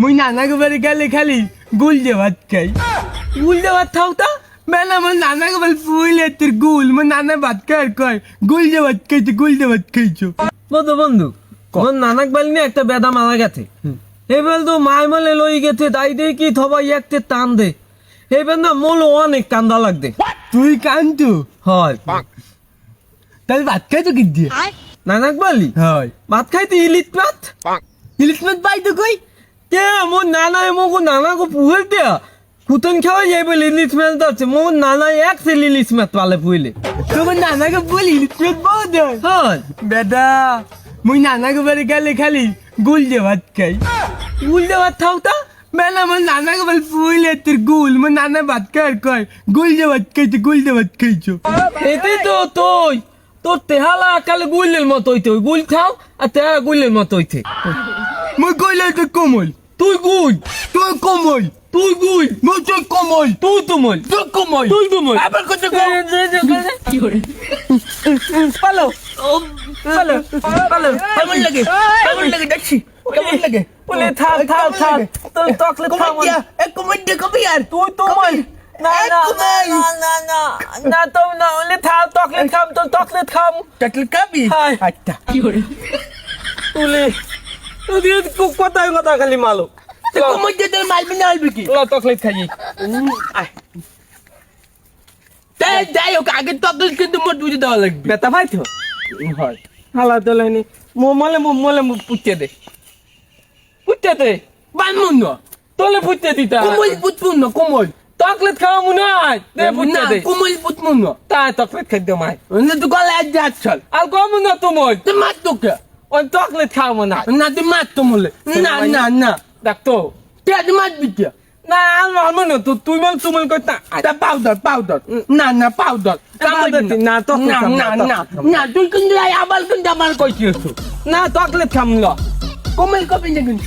মুই নানাকে বাড়ি গেলে খালি গুলজে ভাত খাই। গুলজে ভাত খাও তা বেলা আমার নানাকে বল পুইলে তোর গুল মোর নানা ভাত খাই কয় গুলজে ভাত খাইছো গুলজে ভাত খাইছো। বন্ধু মোর নানাক বালি নিয়ে একটা বেদা মারা গেছে। এবার তো মায় মলে লই গেছে তাই দিয়ে কি থবাই একটা টান দে। এবার না মোলো অনেক কান্দা লাগবে। তুই কান্তু হয় তাহলে ভাত খাইছো কি দিয়ে? নানাক বালি হয় ভাত খাইতে ইলিশ মাছ। ইলিশ মাছ পাই তো কই? কে মোর নানা মোকে নানাকে পুহেল দেয়া কুতন খাওয়া যাই বলে ইলিশ মাছ যাচ্ছে। মোর নানা এক সে ইলিশ মাছ পালে পুইলে তোমার নানাকে বলি ইলিশ মাছ পাওয়া যায়? হয় বেদা মুই নানাকে বাড়ি গেলে খালি গুলজে ভাত খাই। গুলজে ভাত খাও তা বেলা আমার নানাকে বল পুইলে তোর গুল মোর নানা ভাত খাই কয় গুলজে ভাত খাইছো গুলজে ভাত খাইছো। এটাই তো তোর তেহালা কালে গুলের মতো হইতে গুল খাও আর তেহা গুলের মতো হইতে। মুই কইলে তো কমল তুই গুল তুই কমল তুই গুল মুই তুই কমল তুই তুমল তুই কমল তুই তুমল আবার কত পালো পালো পালো কেমন লাগে কেমন লাগে দেখছি কেমন লাগে বলে থাক তোর চকলেট খাও এক কমেন্ট দে কবি আর তুই তুমল না তো না ওলে থাক চকলেট খাম তোর চকলেট খাম চকলেট খাবি হাই আচ্ছা তুলে তুই কথা খালি মালো কমেন্ট দে তোর মালবি না আলবি কি তোরা চকলেট খাই যাই হোক আগে চকলেট কিন্তু মোট বুঝে দেওয়া লাগবে বেতা ভাই তো হয় হালা তো লাইনি মোলে পুচ্ছে দে বানমুন না তোলে পুচ্ছে দিতা কোমল পুতমুন না কোমল চকলেট খাওয়া মনে হয় দে পুচ্ছে দে কোমল পুতমুন না তাই চকলেট খাই দে মাই না তো গলা আজ যাচ্ছ চল আর কম না তোমার তুই মার তোকে ওই চকলেট খাওয়া মনে হয় না তুই মার তো মলে না না না ডাক্তো তুই আজ মার দিচ্ছ না আমার মনে তো তুই তুমল কইতা তা পাউডার না পাউডার না চকলেট না তুই কিন্তু আবার কিন্তু আমার কইছিস না চকলেট খাম না কোমল কবি না কিন্তু